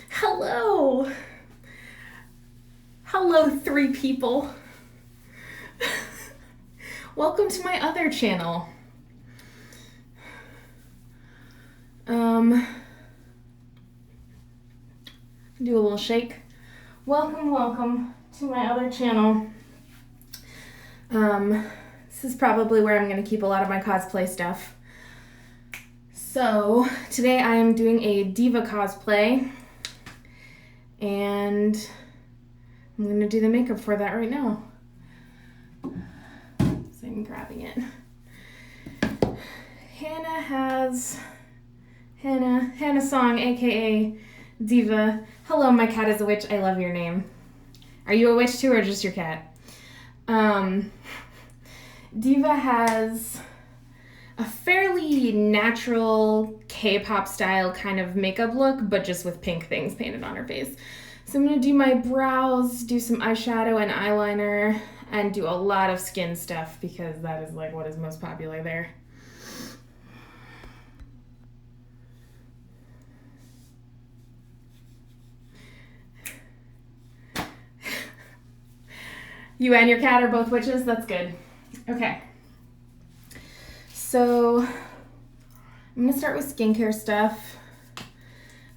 Hello. Hello, 3 people. Welcome to my other channel. Do a little shake. Welcome to my other channel. This is probably where I'm going to keep a lot of my cosplay stuff. So today I am doing a diva cosplay, and I'm going to do the makeup for that right now. So I'm grabbing it. Hannah Song, aka Diva. Hello, my cat is a witch. I love your name. Are you a witch too, or just your cat? Diva has a fairly natural K-pop style kind of makeup look, but just with pink things painted on her face. So I'm going to do my brows, do some eyeshadow and eyeliner, and do a lot of skin stuff because that is like what is most popular there. You and your cat are both witches? That's good. Okay. So I'm going to start with skincare stuff.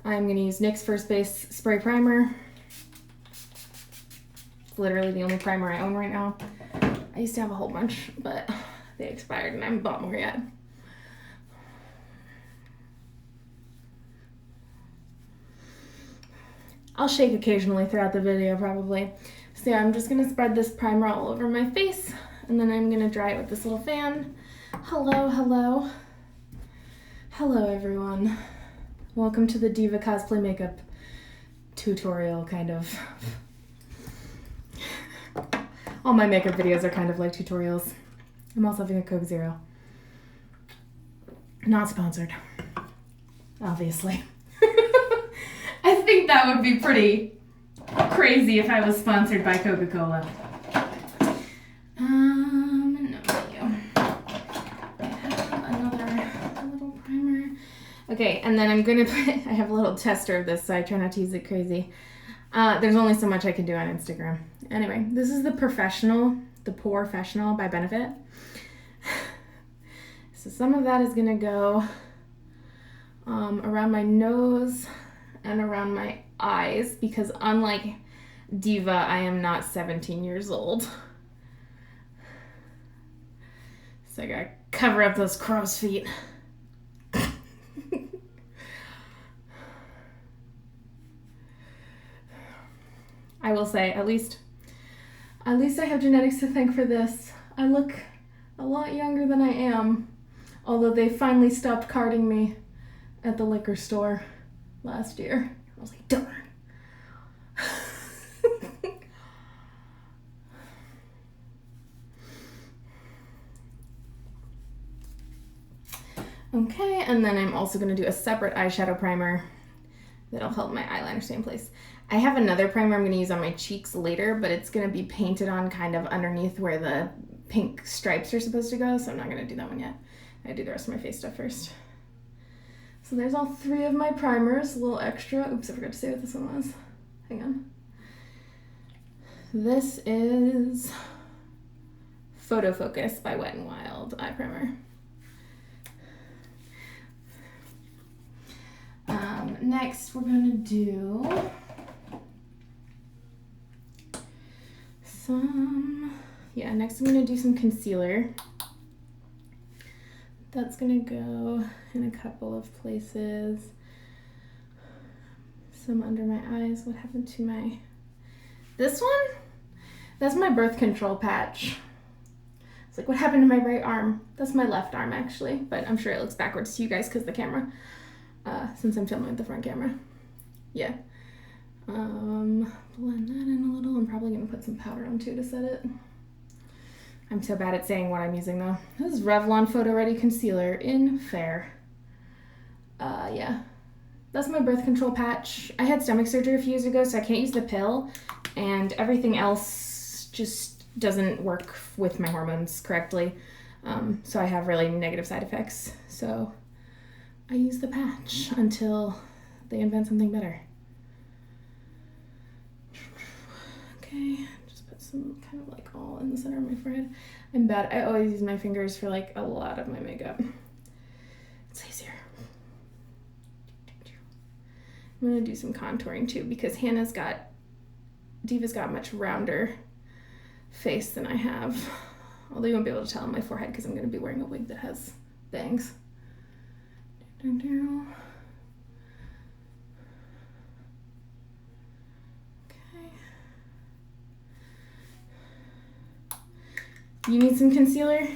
I'm going to use NYX First Base Spray Primer. It's literally the only primer I own right now. I used to have a whole bunch, but they expired and I haven't bought more yet. I'll shake occasionally throughout the video probably. So yeah, I'm just going to spread this primer all over my face, and then I'm going to dry it with this little fan. Hello everyone. Welcome to the Diva cosplay makeup tutorial, kind of. All my makeup videos are kind of like tutorials. I'm also having a Coke Zero. Not sponsored, obviously. I think that would be pretty crazy if I was sponsored by Coca-Cola. No, thank you. I have another little primer. Okay, and then I'm gonna put, I have a little tester of this, so I try not to use it crazy. There's only so much I can do on Instagram. Anyway, this is the Professional by Benefit. So some of that is gonna go around my nose and around my eyes, because unlike Diva, I am not 17 years old. So I gotta cover up those crow's feet. I will say, at least I have genetics to thank for this. I look a lot younger than I am, although they finally stopped carding me at the liquor store last year. I was like, darn. Okay, and then I'm also going to do a separate eyeshadow primer that'll help my eyeliner stay in place. I have another primer I'm going to use on my cheeks later, but it's going to be painted on kind of underneath where the pink stripes are supposed to go, so I'm not going to do that one yet. I do the rest of my face stuff first. So there's all 3 of my primers, a little extra. Oops, I forgot to say what this one was. Hang on. This is Photo Focus by Wet n Wild eye primer. Next, we're going to do next I'm going to do some concealer. That's going to go in a couple of places. Some under my eyes. What happened to my... This one? That's my birth control patch. It's like, what happened to my right arm? That's my left arm, actually. But I'm sure it looks backwards to you guys because of the camera. Since I'm filming with the front camera. Yeah. Blend that in a little. I'm probably going to put some powder on too to set it. I'm so bad at saying what I'm using though. This is Revlon Photo Ready Concealer in Fair. Yeah. That's my birth control patch. I had stomach surgery a few years ago, so I can't use the pill, and everything else just doesn't work with my hormones correctly. So I have really negative side effects. So I use the patch until they invent something better. Okay, just put some kind of like all in the center of my forehead. I'm bad. I always use my fingers for like a lot of my makeup. It's easier. I'm gonna do some contouring too because Diva's got a much rounder face than I have. Although you won't be able to tell on my forehead because I'm gonna be wearing a wig that has bangs. Okay. You need some concealer?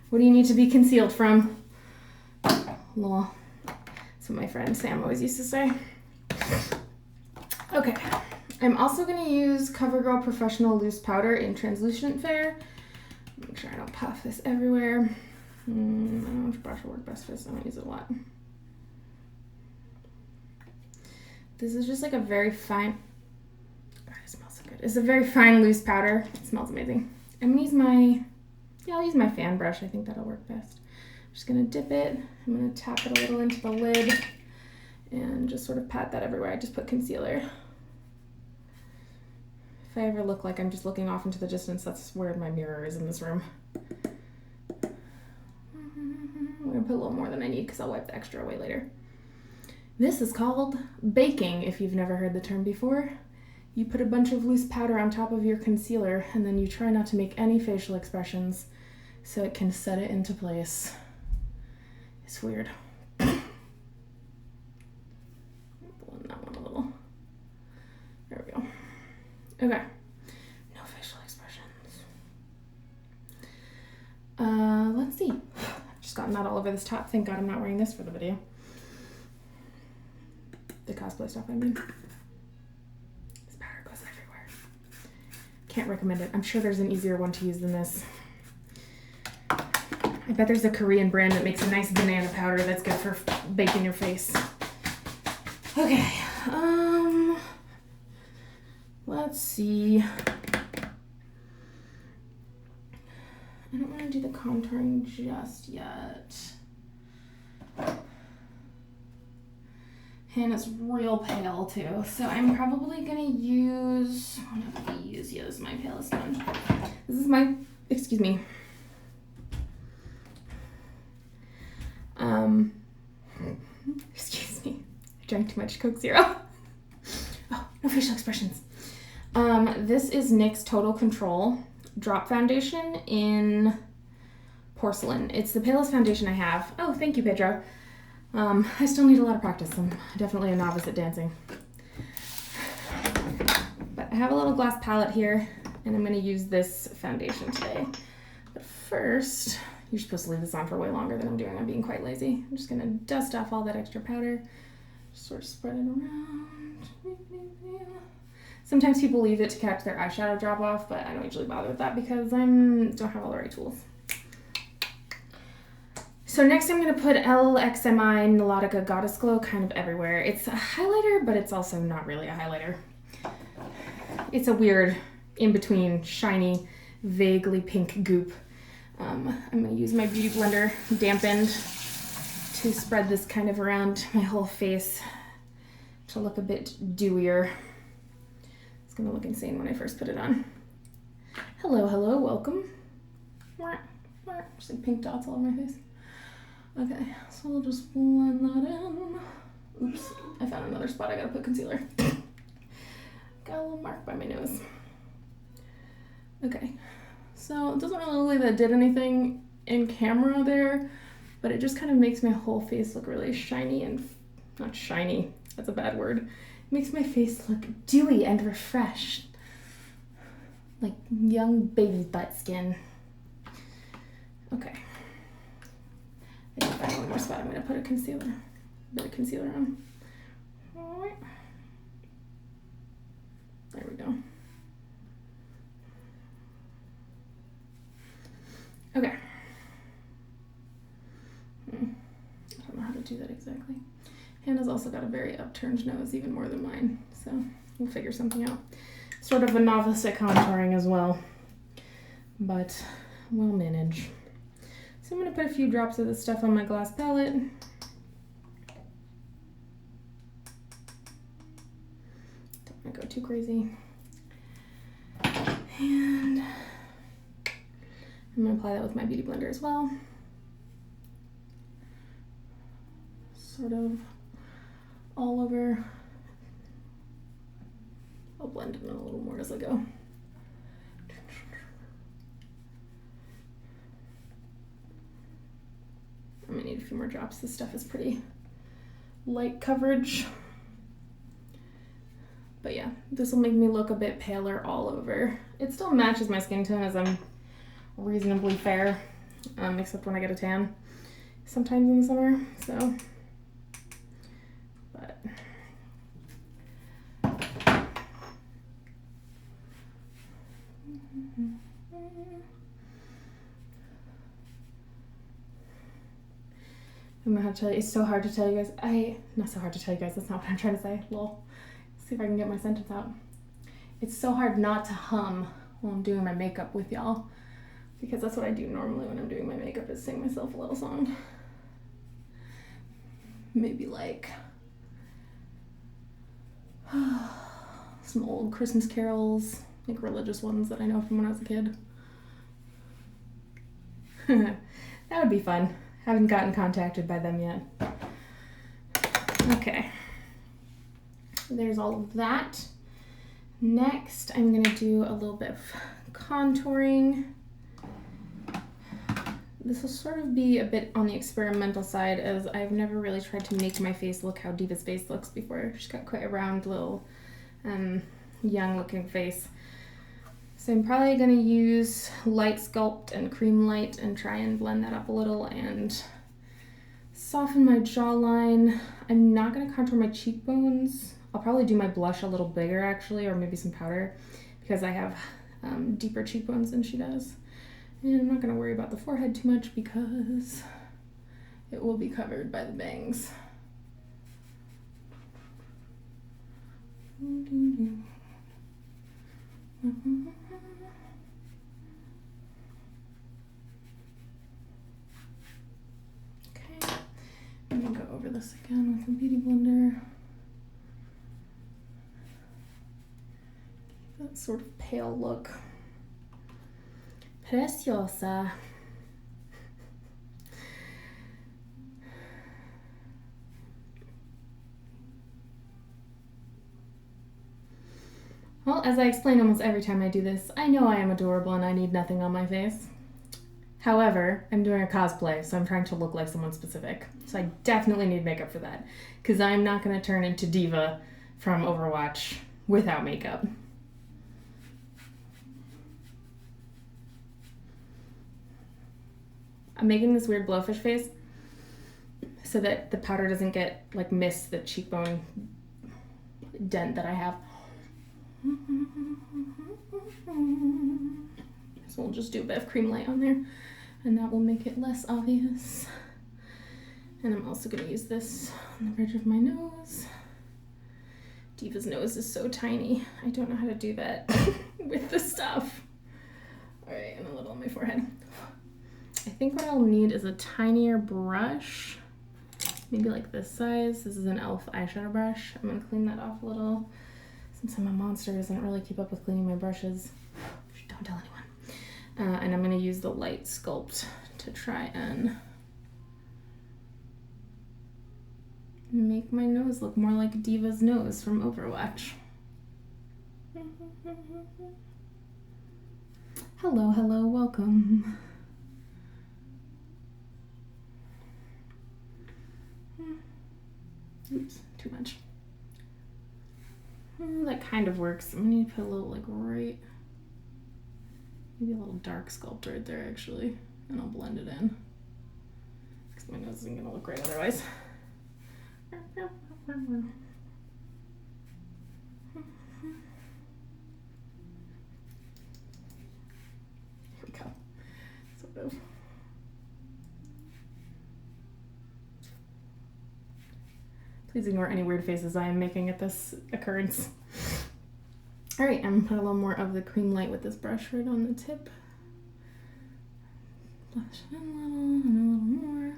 What do you need to be concealed from? Lol. That's what my friend Sam always used to say. Okay. I'm also going to use CoverGirl Professional Loose Powder in Translucent Fair. Make sure I don't puff this everywhere. I don't know which brush will work best for this. I don't use it a lot. This is just like a very fine... God, it smells so good. It's a very fine loose powder. It smells amazing. I'm gonna use I'll use my fan brush. I think that'll work best. I'm just gonna dip it. I'm gonna tap it a little into the lid and just sort of pat that everywhere. I just put concealer. If I ever look like I'm just looking off into the distance, that's where my mirror is in this room. I'm gonna put a little more than I need because I'll wipe the extra away later. This is called baking, if you've never heard the term before. You put a bunch of loose powder on top of your concealer and then you try not to make any facial expressions so it can set it into place. It's weird. Blend that one a little. There we go. Okay. No facial expressions. Let's see. I've just gotten that all over this top. Thank God I'm not wearing this for the video. The cosplay stuff, I mean. Can't recommend it. I'm sure there's an easier one to use than this. I bet there's a Korean brand that makes a nice banana powder that's good for baking your face. Okay, let's see. I don't want to do the contouring just yet. Hannah's real pale too, so I'm probably gonna use, what did we use? Yeah, this is my palest one. This is my, excuse me. Excuse me, I drank too much Coke Zero. Oh, no facial expressions. This is NYX Total Control Drop Foundation in Porcelain. It's the palest foundation I have. Oh, thank you, Pedro. I still need a lot of practice. I'm definitely a novice at dancing. But I have a little glass palette here, and I'm going to use this foundation today. But first, you're supposed to leave this on for way longer than I'm doing. I'm being quite lazy. I'm just going to dust off all that extra powder. Just sort of spread it around. Sometimes people leave it to catch their eyeshadow drop off, but I don't usually bother with that because I don't have all the right tools. So next I'm going to put LXMI Melodica Goddess Glow kind of everywhere. It's a highlighter, but it's also not really a highlighter. It's a weird in-between shiny, vaguely pink goop. I'm going to use my Beauty Blender dampened to spread this kind of around my whole face to look a bit dewier. It's going to look insane when I first put it on. Hello, hello, welcome. Just like pink dots all over my face. Okay, so we'll just blend that in. Oops, I found another spot I gotta put concealer. Got a little mark by my nose. Okay, so it doesn't really look like that did anything in camera there, but it just kind of makes my whole face look really shiny and, not shiny, that's a bad word. It makes my face look dewy and refreshed. Like young baby butt skin. Okay. I think I find one more spot I'm going to put a bit of concealer on. Alright. There we go. Okay. I don't know how to do that exactly. Hannah's also got a very upturned nose, even more than mine, so we'll figure something out. Sort of a novice at contouring as well, but we'll manage. So I'm going to put a few drops of this stuff on my glass palette. not go too crazy. And I'm gonna apply that with my beauty blender as well. Sort of all over. I'll blend it in a little more as I go. I'm gonna need a few more drops. This stuff is pretty light coverage. But yeah, this will make me look a bit paler all over. It still matches my skin tone as I'm reasonably fair, except when I get a tan sometimes in the summer, so. But. I'm gonna have to tell you, it's so hard to tell you guys, not so hard to tell you guys, that's not what I'm trying to say, lol. See if I can get my sentence out. It's so hard not to hum while I'm doing my makeup with y'all, because that's what I do normally when I'm doing my makeup, is sing myself a little song. Maybe like some old Christmas carols, like religious ones that I know from when I was a kid. That would be fun. Haven't gotten contacted by them yet. Okay. There's all of that. Next, I'm gonna do a little bit of contouring. This will sort of be a bit on the experimental side, as I've never really tried to make my face look how Diva's face looks before. She's got quite a round little young looking face. So I'm probably gonna use Light Sculpt and Cream Light and try and blend that up a little and soften my jawline. I'm not gonna contour my cheekbones. I'll probably do my blush a little bigger actually, or maybe some powder, because I have deeper cheekbones than she does. And I'm not gonna worry about the forehead too much because it will be covered by the bangs. Okay, I'm gonna go over this again with the beauty blender. That sort of pale look. Preciosa. Well, as I explain almost every time I do this, I know I am adorable and I need nothing on my face. However, I'm doing a cosplay, so I'm trying to look like someone specific. So I definitely need makeup for that, because I'm not going to turn into Diva from Overwatch without makeup. I'm making this weird blowfish face so that the powder doesn't get, like, miss the cheekbone dent that I have. So we'll just do a bit of cream light on there, and that will make it less obvious. And I'm also going to use this on the bridge of my nose. Diva's nose is so tiny. I don't know how to do that with the stuff. All right, and a little on my forehead. I think what I'll need is a tinier brush, maybe like this size. This is an e.l.f. eyeshadow brush. I'm gonna clean that off a little. Since I'm a monster, doesn't really keep up with cleaning my brushes. Don't tell anyone. And I'm gonna use the Light Sculpt to try and make my nose look more like Diva's nose from Overwatch. Hello, hello, welcome. Oops, too much. That kind of works. I'm gonna need to put a little, like, right, maybe a little dark sculpt right there actually, and I'll blend it in, because my nose isn't gonna look right otherwise. Here we go. Sort of. Please ignore any weird faces I am making at this occurrence. All right, I'm gonna put a little more of the cream light with this brush right on the tip. Blush it in a little and a little more.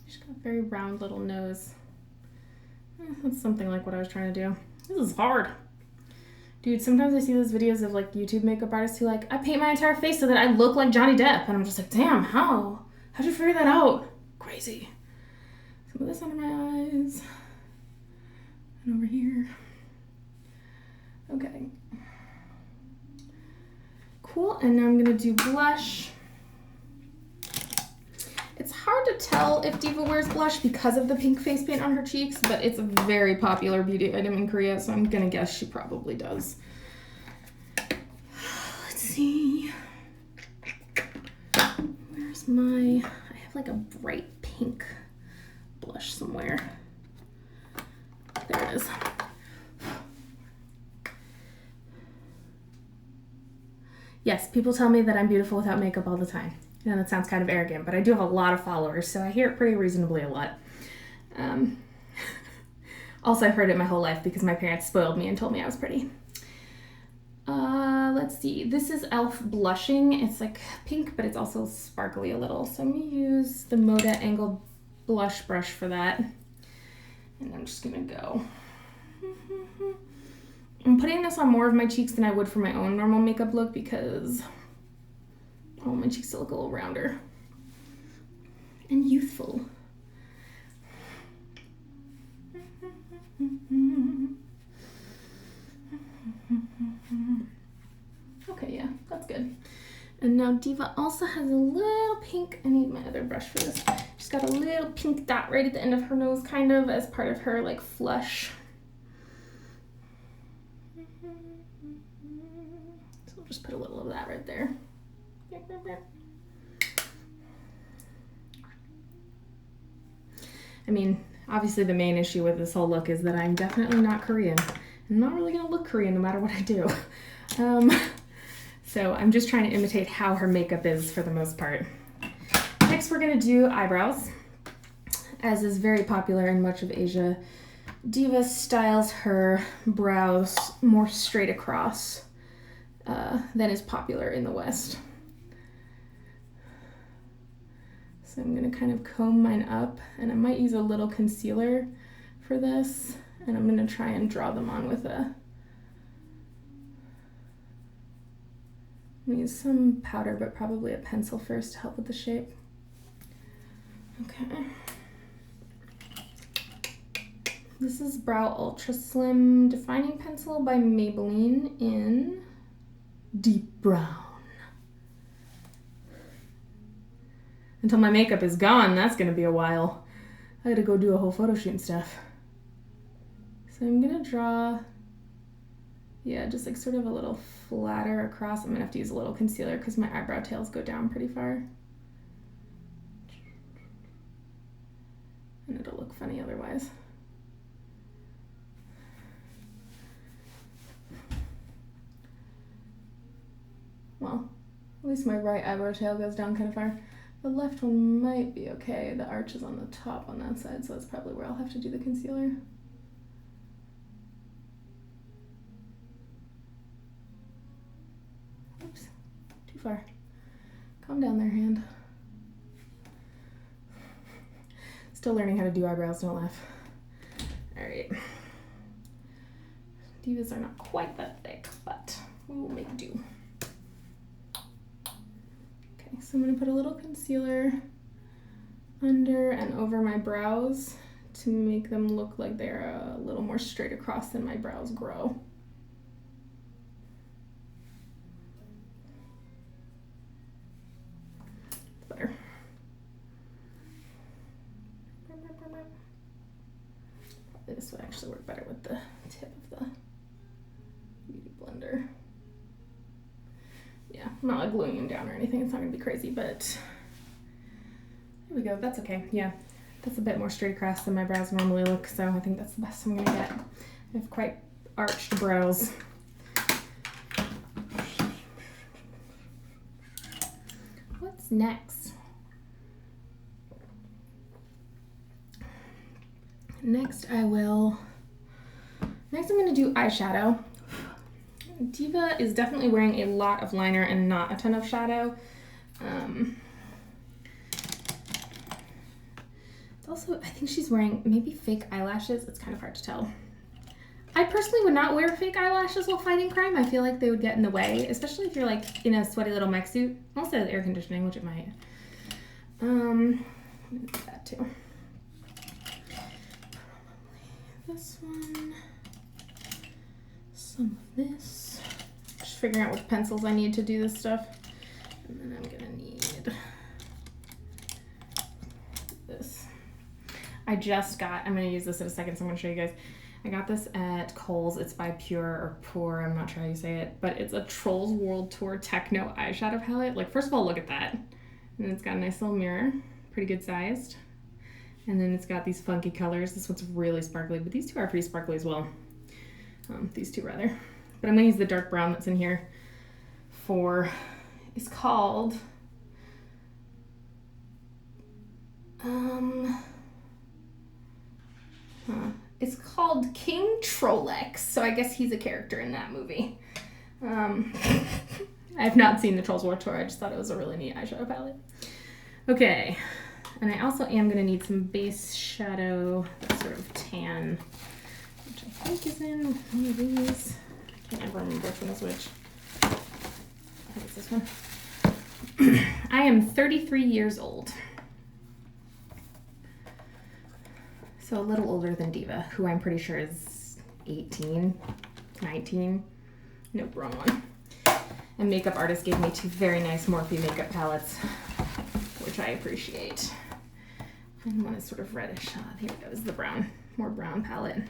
She's got a very round little nose. That's something like what I was trying to do. This is hard. Dude, sometimes I see those videos of like YouTube makeup artists who like, I paint my entire face so that I look like Johnny Depp. And I'm just like, damn, how? How'd you figure that out? Crazy. Some of this under my eyes. And over here. Okay. Cool, and now I'm gonna do blush. It's hard to tell if Diva wears blush because of the pink face paint on her cheeks, but it's a very popular beauty item in Korea, so I'm gonna guess she probably does. Let's see. Where's my, I have like a bright pink blush somewhere. There it is. Yes, people tell me that I'm beautiful without makeup all the time. And that sounds kind of arrogant, but I do have a lot of followers, so I hear it pretty reasonably a lot. Also, I've heard it my whole life because my parents spoiled me and told me I was pretty. Let's see. This is e.l.f. Blushing. It's like pink, but it's also sparkly a little. So I'm going to use the Moda Angled Blush Brush for that. And I'm just going to go. I'm putting this on more of my cheeks than I would for my own normal makeup look because I want my cheeks to look a little rounder and youthful. Okay, yeah, that's good. And now Diva also has a little pink, I need my other brush for this. She's got a little pink dot right at the end of her nose, kind of, as part of her like flush. So we'll just put a little of that right there. I mean, obviously the main issue with this whole look is that I'm definitely not Korean. I'm not really gonna look Korean no matter what I do. So I'm just trying to imitate how her makeup is for the most part. Next we're gonna do eyebrows. As is very popular in much of Asia, Diva styles her brows more straight across than is popular in the West. So I'm gonna kind of comb mine up, and I might use a little concealer for this, and I'm gonna try and draw them on with a, I'm gonna use some powder, but probably a pencil first to help with the shape. Okay. This is Brow Ultra Slim Defining Pencil by Maybelline in Deep Brown. Until my makeup is gone, that's gonna be a while. I gotta go do a whole photo shoot and stuff. So I'm gonna draw, yeah, just like sort of a little flatter across. I'm gonna have to use a little concealer because my eyebrow tails go down pretty far. And it'll look funny otherwise. Well, at least my right eyebrow tail goes down kind of far. The left one might be okay. The arch is on the top on that side, so that's probably where I'll have to do the concealer. Oops, too far. Calm down there, hand. Still learning how to do eyebrows, don't laugh. All right. Divas are not quite that thick, but we will make do. So I'm going to put a little concealer under and over my brows to make them look like they're a little more straight across than my brows grow. Better. Probably this would actually work better with the tip of the beauty blender. Yeah, I'm not like gluing them down or anything. It's not gonna be crazy, but there we go. That's okay. Yeah, that's a bit more straight across than my brows normally look, so I think that's the best I'm gonna get. I have quite arched brows. What's next? Next I'm gonna do eyeshadow. Diva is definitely wearing a lot of liner and not a ton of shadow. Also, I think she's wearing maybe fake eyelashes. It's kind of hard to tell. I personally would not wear fake eyelashes while fighting crime. I feel like they would get in the way, especially if you're like in a sweaty little mech suit. Also has air conditioning, which it might. That too. This one. Some of this. Just figuring out which pencils I need to do this stuff. And then I'm gonna need this. I just got, I'm gonna use this in a second, so I'm gonna show you guys. I got this at Kohl's. It's by Pure or Pour, I'm not sure how you say it, but it's a Trolls World Tour Techno eyeshadow palette. Like, first of all, look at that. And it's got a nice little mirror, pretty good sized. And then it's got these funky colors. This one's really sparkly, but these two are pretty sparkly as well. These two rather. But I'm gonna use the dark brown that's in here for, it's called, it's called King Trollex. So I guess he's a character in that movie. I have not seen the Trolls War Tour. I just thought it was a really neat eyeshadow palette. Okay, and I also am gonna need some base shadow, that sort of tan, which I think is in one of these. I can't ever remember which one is which. I think it's this one. I am 33 years old. So a little older than Diva, who I'm pretty sure is 18, 19. Nope, wrong one. And makeup artist gave me two very nice Morphe makeup palettes, which I appreciate. And one is sort of reddish. Here goes the brown, more brown palette.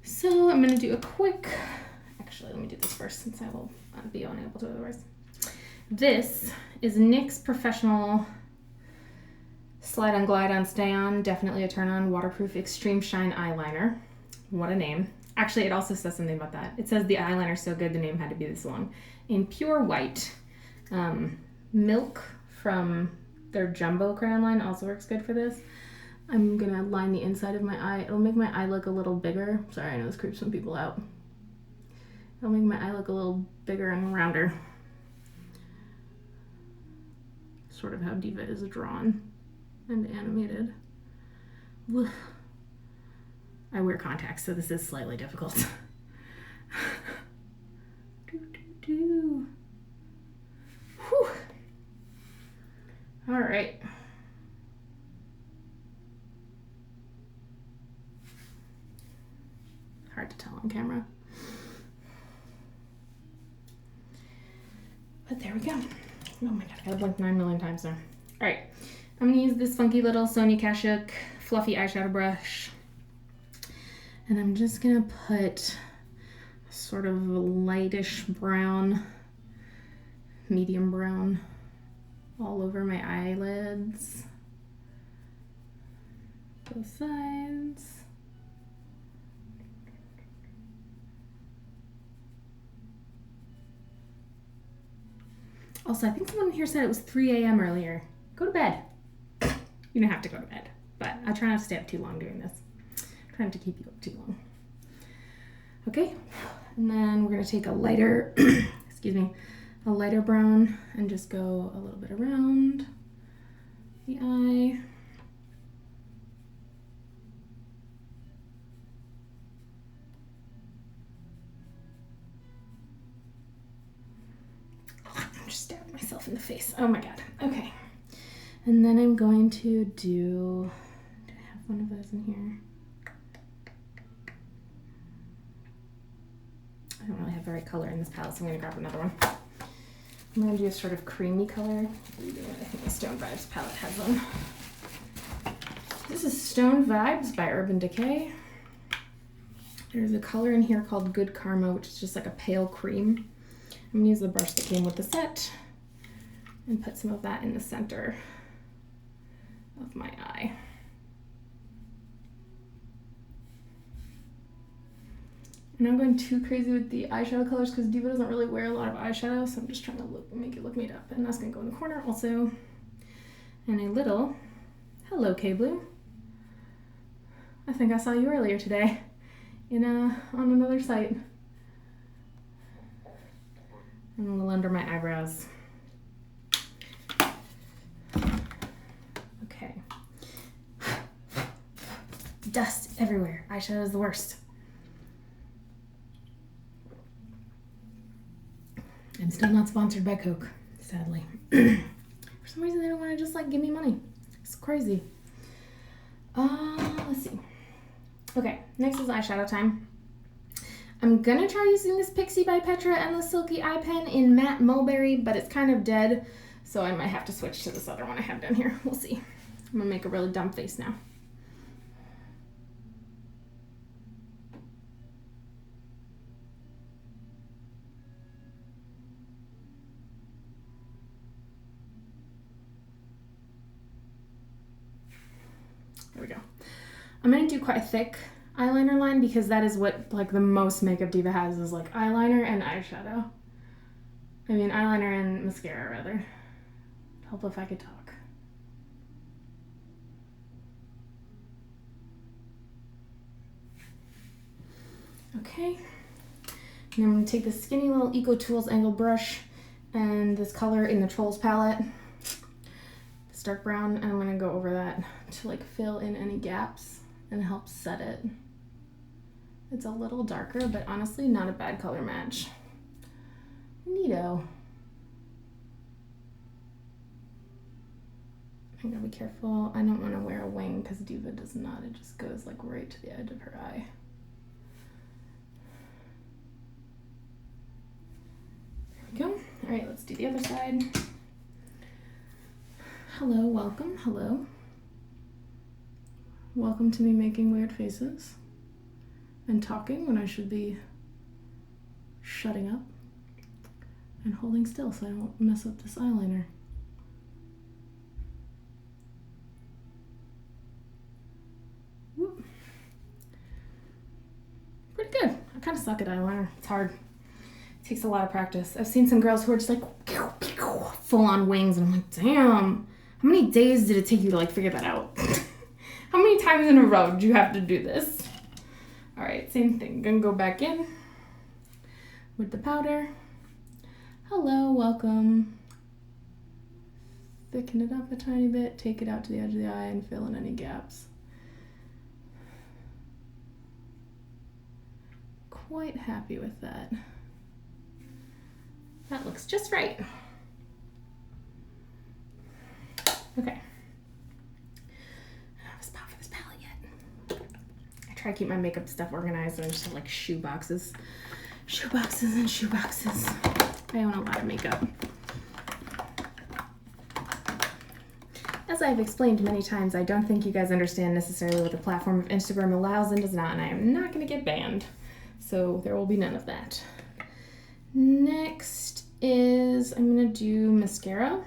So I'm gonna do a quick, actually let me do this first since I will be unable to otherwise. This is NYX Professional Slide on, Glide on, Stay on, definitely a turn on, waterproof Extreme Shine Eyeliner. What a name. Actually, it also says something about that. It says the eyeliner's so good the name had to be this long. In pure white. Milk from their Jumbo crayon line also works good for this. I'm gonna line the inside of my eye. It'll make my eye look a little bigger. Sorry, I know this creeps some people out. It'll make my eye look a little bigger and rounder. Sort of how Diva is drawn and animated. Ugh. I wear contacts, so this is slightly difficult. Whew. All right. Hard to tell on camera. But there we go. Oh my god, I gotta blink 9 million times now. All right, I'm gonna use this funky little Sonia Kashuk fluffy eyeshadow brush. And I'm just gonna put sort of a lightish brown, medium brown, all over my eyelids, both sides. Also, I think someone here said it was 3 a.m. earlier. Go to bed. You don't have to go to bed, but I try not to stay up too long doing this. I'm trying to keep you up too long. Okay, and then we're gonna take a lighter, excuse me, a lighter brown and just go a little bit around the eye. I just stabbed myself in the face. Oh my god. Okay. And then I'm going to do I have one of those in here? I don't really have the right color in this palette, so I'm going to grab another one. I'm going to do a sort of creamy color. I think the Stone Vibes palette has them. This is Stone Vibes by Urban Decay. There's a color in here called Good Karma, which is just like a pale cream. I'm going to use the brush that came with the set and put some of that in the center of my eye. I'm not going too crazy with the eyeshadow colors because Diva doesn't really wear a lot of eyeshadow, so I'm just trying to make it look made up. And that's going to go in the corner also. And a little, hello K-Blue. I think I saw you earlier today on another site. And a little under my eyebrows. Okay. dust everywhere. Eyeshadow is the worst. I'm still not sponsored by Coke, sadly. For some reason, they don't want to just like give me money. It's crazy. Let's see. Okay, next is eyeshadow time. I'm gonna try using this Pixie by Petra and the Silky Eye Pen in Matte Mulberry, but it's kind of dead, so I might have to switch to this other one I have down here. We'll see. I'm gonna make a really dumb face now. There we go. I'm gonna do quite a thick eyeliner line because that is what like the most Makeup Diva has, is like eyeliner and eyeshadow. I mean eyeliner and mascara rather. Help if I could talk. Okay. And I'm gonna take this skinny little Eco Tools angled brush and this color in the Trolls palette, this dark brown, and I'm gonna go over that to like fill in any gaps and help set it. It's a little darker, but honestly not a bad color match. Neato. I gotta be careful. I don't want to wear a wing because Diva does not. It just goes like right to the edge of her eye. There we go. All right, let's do the other side. Hello, welcome, hello. Welcome to me making weird faces and talking when I should be shutting up and holding still so I don't mess up this eyeliner. Whoop. Pretty good. I kind of suck at eyeliner. It's hard. It takes a lot of practice. I've seen some girls who are just like full on wings and I'm like, damn, how many days did it take you to like figure that out? How many times in a row did you have to do this? All right, same thing. Gonna go back in with the powder. Hello, welcome. Thicken it up a tiny bit, take it out to the edge of the eye and fill in any gaps. Quite happy with that. That looks just right. Okay. I keep my makeup stuff organized and I just have like shoe boxes. Shoe boxes and shoe boxes. I own a lot of makeup. As I've explained many times, I don't think you guys understand necessarily what the platform of Instagram allows and does not, and I am not gonna get banned. So there will be none of that. Next is, I'm gonna do mascara.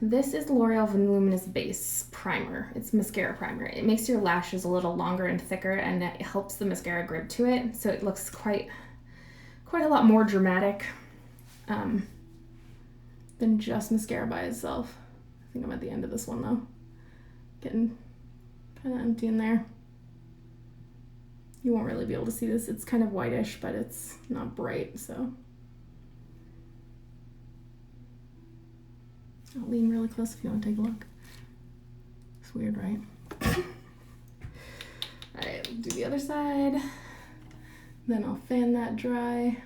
This is L'Oreal Voluminous Base Primer. It's mascara primer. It makes your lashes a little longer and thicker and it helps the mascara grip to it. So it looks quite a lot more dramatic than just mascara by itself. I think I'm at the end of this one though. Getting kind of empty in there. You won't really be able to see this. It's kind of whitish, but it's not bright, so. I'll lean really close if you want to take a look. It's weird, right? Alright, we'll do the other side. Then I'll fan that dry.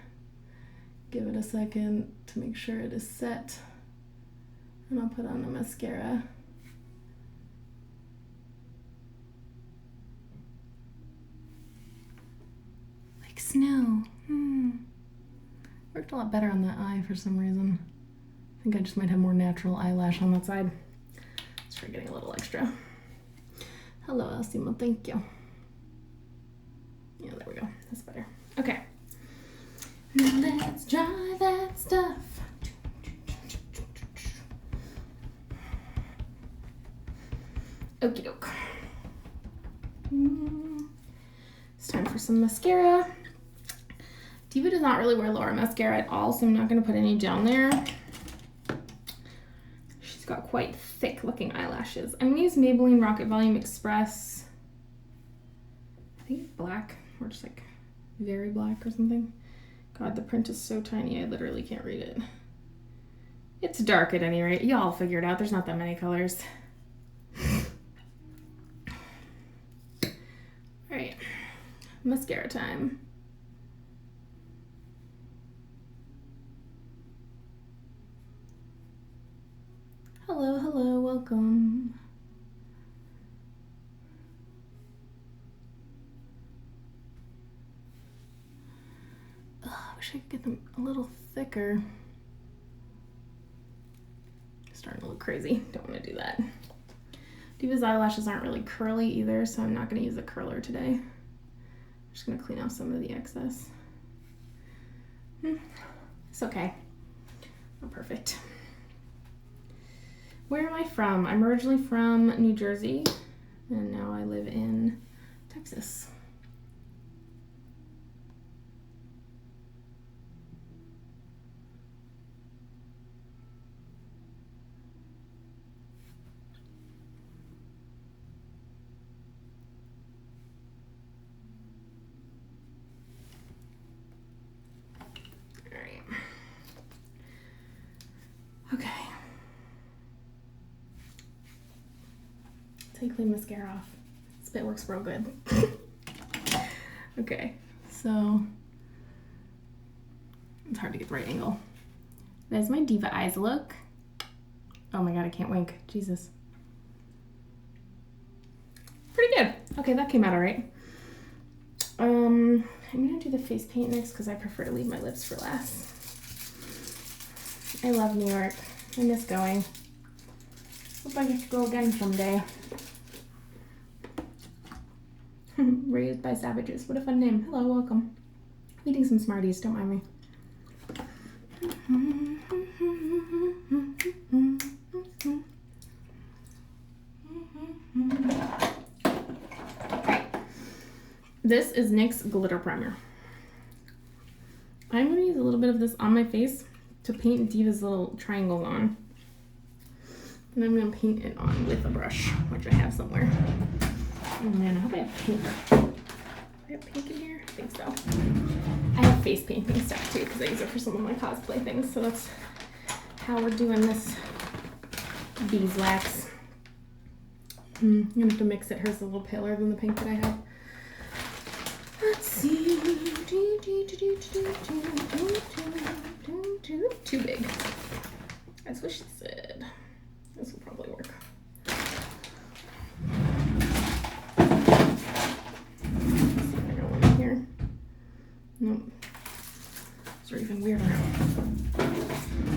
Give it a second to make sure it is set. And I'll put on the mascara. Like snow. Worked a lot better on that eye for some reason. I think I just might have more natural eyelash on that side. Let's try getting a little extra. Hello, Elsimo, thank you. Yeah, there we go. That's better. Okay. Now let's dry that stuff. Okie doke. It's time for some mascara. Diva does not really wear Laura mascara at all, so I'm not going to put any down there. She's got quite thick looking eyelashes. I'm going to use Maybelline Rocket Volume Express. I think it's black, or just like very black or something. God, the print is so tiny I literally can't read it. It's dark at any rate. Y'all figure it out. There's not that many colors. mascara time. Hello, hello, welcome. Ugh, I wish I could get them a little thicker. Starting to look crazy. Don't want to do that. Diva's eyelashes aren't really curly either, so I'm not going to use a curler today. I'm just going to clean off some of the excess. It's okay. Not perfect. Where am I from? I'm originally from New Jersey, and now I live in Texas. All right. Okay. Take the mascara off. This bit works real good. Okay, so it's hard to get the right angle. There's my Diva eyes look. Oh my god, I can't wink. Jesus. Pretty good. Okay, that came out all right. I'm gonna do the face paint next because I prefer to leave my lips for last. I love New York. I miss going. Hope I get to go again someday. Raised by Savages. What a fun name. Hello, welcome. Eating some Smarties, don't mind me. This is NYX Glitter Primer. I'm going to use a little bit of this on my face to paint Diva's little triangle on. And I'm going to paint it on with a brush, which I have somewhere. Oh man, I hope I have pink. Do I have pink in here? I think so. I have face painting stuff too because I use it for some of my cosplay things. So that's how we're doing this beeswax. I'm going to have to mix it. Hers is a little paler than the pink that I have. Let's see. Too big. That's what she said. This will probably work. Nope. These are even weirder.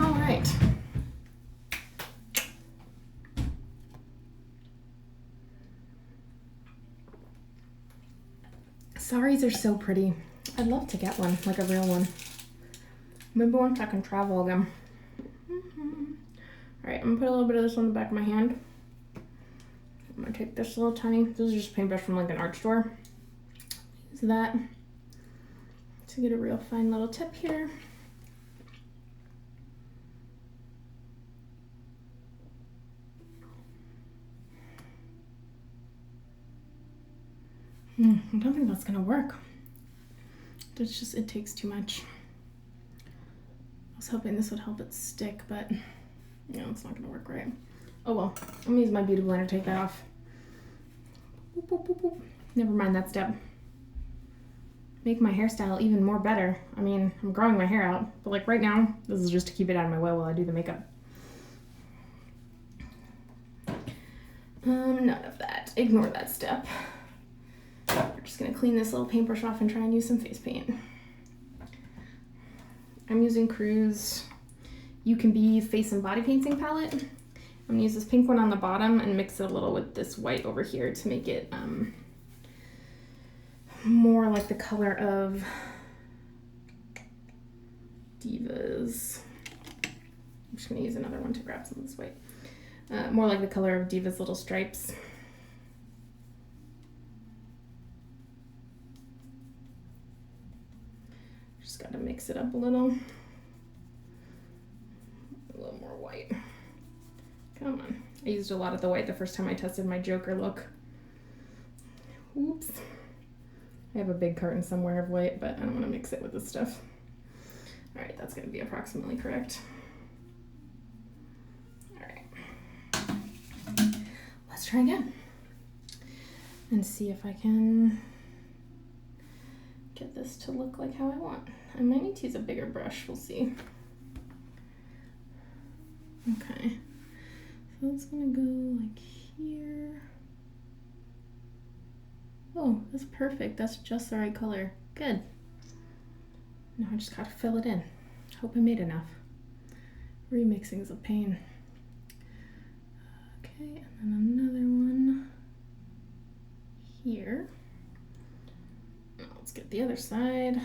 All right. Saris are so pretty. I'd love to get one, like a real one. Maybe once I can travel again. All right, I'm gonna put a little bit of this on the back of my hand. I'm gonna take this little tiny, this is just a paintbrush from like an art store. Use that to get a real fine little tip here. I don't think that's gonna work. It's just, it takes too much. I was hoping this would help it stick, but no, it's not gonna work right. Oh well, I'm gonna use my beauty blender to take that off. Boop, boop, boop, boop. Never mind that step. Make my hairstyle even more better. I mean, I'm growing my hair out, but like right now, this is just to keep it out of my way while I do the makeup. None of that. Ignore that step. We're just gonna clean this little paintbrush off and try and use some face paint. I'm using Cruise You Can Be Face and Body Painting palette. I'm gonna use this pink one on the bottom and mix it a little with this white over here to make it more like the color of Diva's. I'm just gonna use another one to grab some of this white. More like the color of Diva's little stripes. Just gotta mix it up a little. A little more white. Come on. I used a lot of the white the first time I tested my Joker look. Oops. I have a big carton somewhere of white, but I don't want to mix it with this stuff. All right, that's going to be approximately correct. All right. Let's try again and see if I can get this to look like how I want. I might need to use a bigger brush, we'll see. Okay, so it's gonna go like here. Oh, that's perfect. That's just the right color. Good. Now I just gotta fill it in. Hope I made enough. Remixing is a pain. Okay, and then another one here. Now let's get the other side.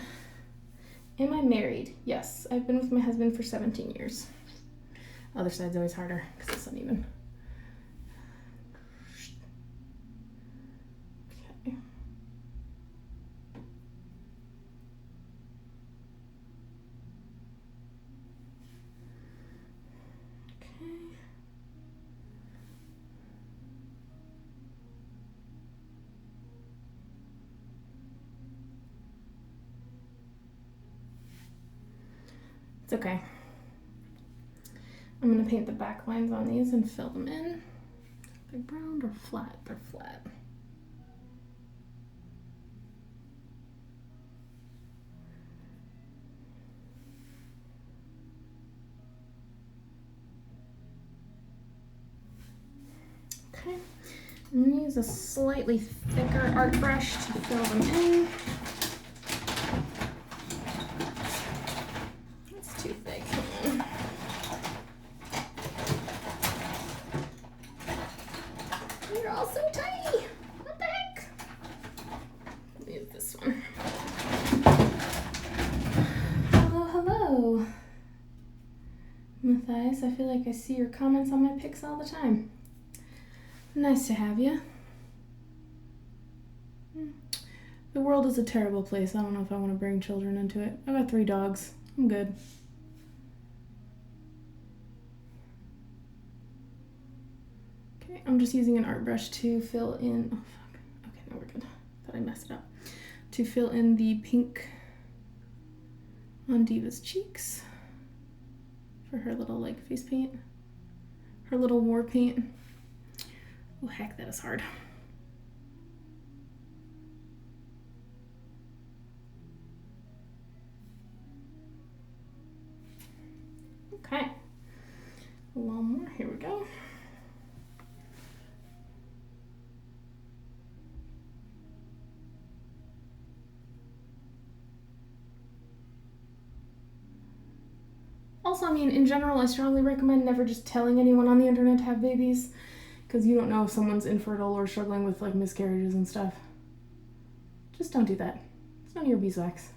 Am I married? Yes, I've been with my husband for 17 years. Other side's always harder because it's uneven. Okay. It's okay. I'm going to paint the back lines on these and fill them in. Are they round or flat? They're flat. Okay, I'm going to use a slightly thicker art brush to fill them in. It's too thick. You're all so tiny. What the heck? I'll use this one. Hello, hello. Matthias, I feel like I see your comments on my pics all the time. Nice to have you. The world is a terrible place. I don't know if I want to bring children into it. I got 3 dogs. I'm good. Okay, I'm just using an art brush to fill in. Oh fuck. Okay, now we're good. Thought I messed it up. To fill in the pink on Diva's cheeks for her little like face paint. Her little war paint. Oh heck, that is hard. Okay, a little more, here we go. Also, I mean, in general, I strongly recommend never just telling anyone on the internet to have babies, because you don't know if someone's infertile or struggling with like miscarriages and stuff. Just don't do that. It's none of your beeswax.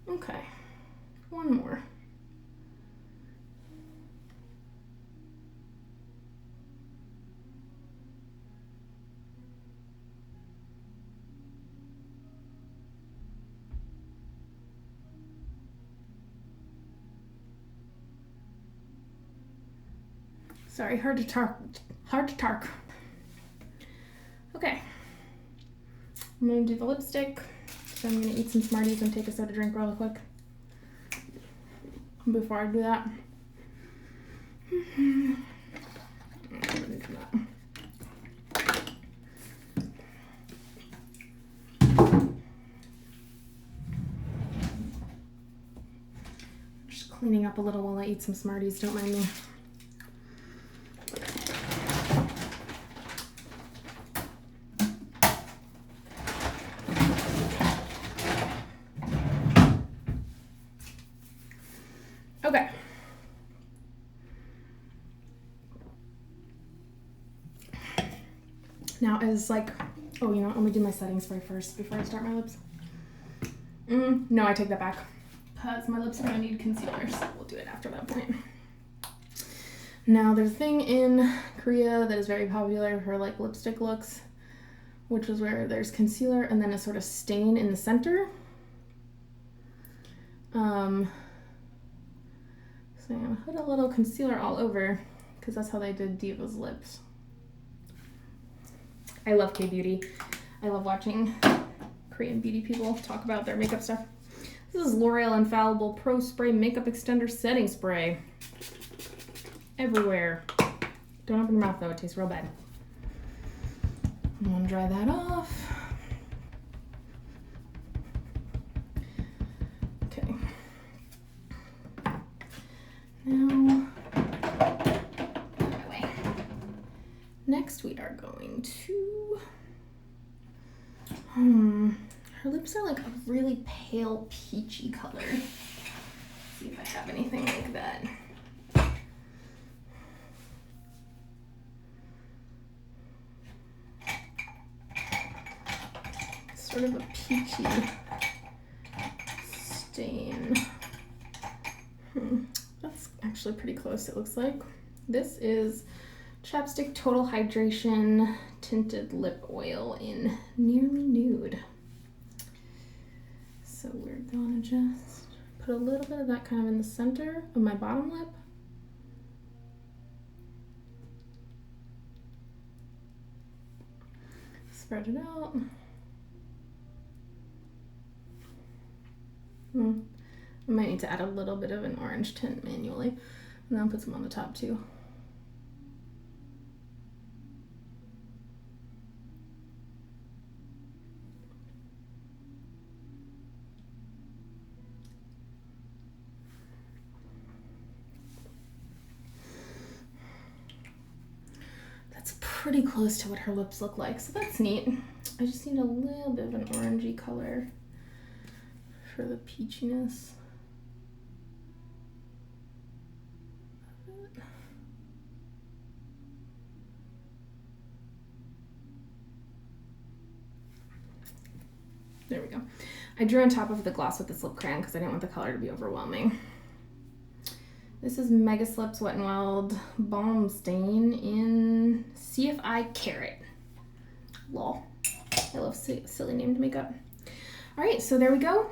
Okay, one more. Sorry, hard to talk. Okay, I'm gonna do the lipstick. So I'm gonna eat some Smarties and take a soda drink real quick. Before I do that, just cleaning up a little while I eat some Smarties, don't mind me. Okay. Now as like, oh, you know, let me do my setting spray first before I start my lips. No, I take that back because my lips are gonna need concealer, so we'll do it after that point. Now there's a thing in Korea that is very popular for like lipstick looks, which is where there's concealer and then a sort of stain in the center. So I'm gonna put a little concealer all over because that's how they did Diva's lips. I love K-beauty. I love watching Korean beauty people talk about their makeup stuff. This is L'Oreal Infallible Pro Spray Makeup Extender Setting Spray. Everywhere. Don't open your mouth though, it tastes real bad. I'm gonna dry that off. Okay. Now, away. Next we are going to, her lips are like a really pale peachy color. Let's see if I have anything like that. Sort of a peachy stain. That's actually pretty close, it looks like. This is Chapstick Total Hydration Tinted Lip Oil in Nearly Nude. So we're gonna just put a little bit of that kind of in the center of my bottom lip. Spread it out. I might need to add a little bit of an orange tint manually, and then I'll put some on the top too. That's pretty close to what her lips look like, so that's neat. I just need a little bit of an orangey color for the peachiness. There we go. I drew on top of the gloss with this lip crayon because I didn't want the color to be overwhelming. This is Mega Slips Wet n Wild Balm Stain in CFI Carrot. Lol. I love silly named makeup. All right, so there we go.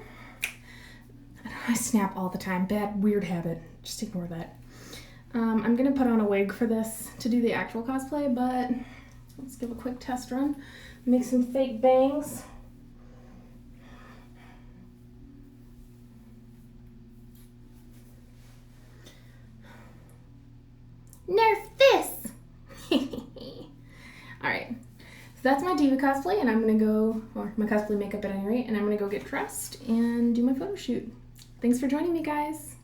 I snap all the time. Bad, weird habit. Just ignore that. I'm gonna put on a wig for this to do the actual cosplay, but let's give a quick test run. Make some fake bangs. Nerf this! Alright, so that's my diva cosplay, and I'm gonna go, or my cosplay makeup at any rate, and I'm gonna go get dressed and do my photo shoot. Thanks for joining me, guys.